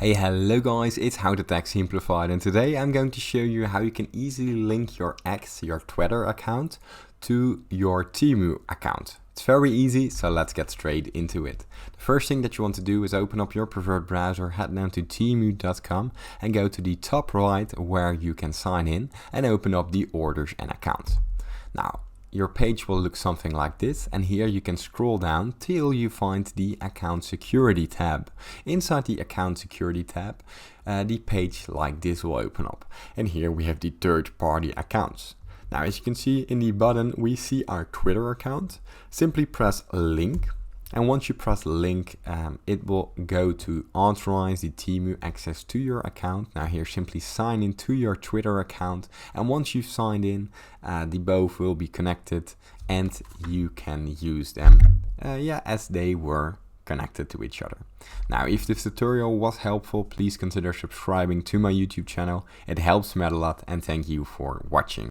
Hey, hello guys, it's How to Tech Simplified, and today I'm going to show you how you can easily link your X, your Twitter account, to your TEMU account. It's very easy, so let's get straight into it. The first thing that you want to do is open up your preferred browser, head down to TEMU.com and go to the top right where you can sign in and open up the orders and accounts. Now, your page will look something like this, and here you can scroll down till you find the account security tab. Inside the account security tab, the page like this will open up, and here we have the third-party accounts. Now, as you can see in the button, we see our Twitter account. Simply press link, and once you press link, it will go to authorize the TEMU access to your account. Now here, simply sign in to your Twitter account, and once you've signed in, the both will be connected and you can use them as they were connected to each other. Now, if this tutorial was helpful, please consider subscribing to my YouTube channel. It helps me out a lot, and thank you for watching.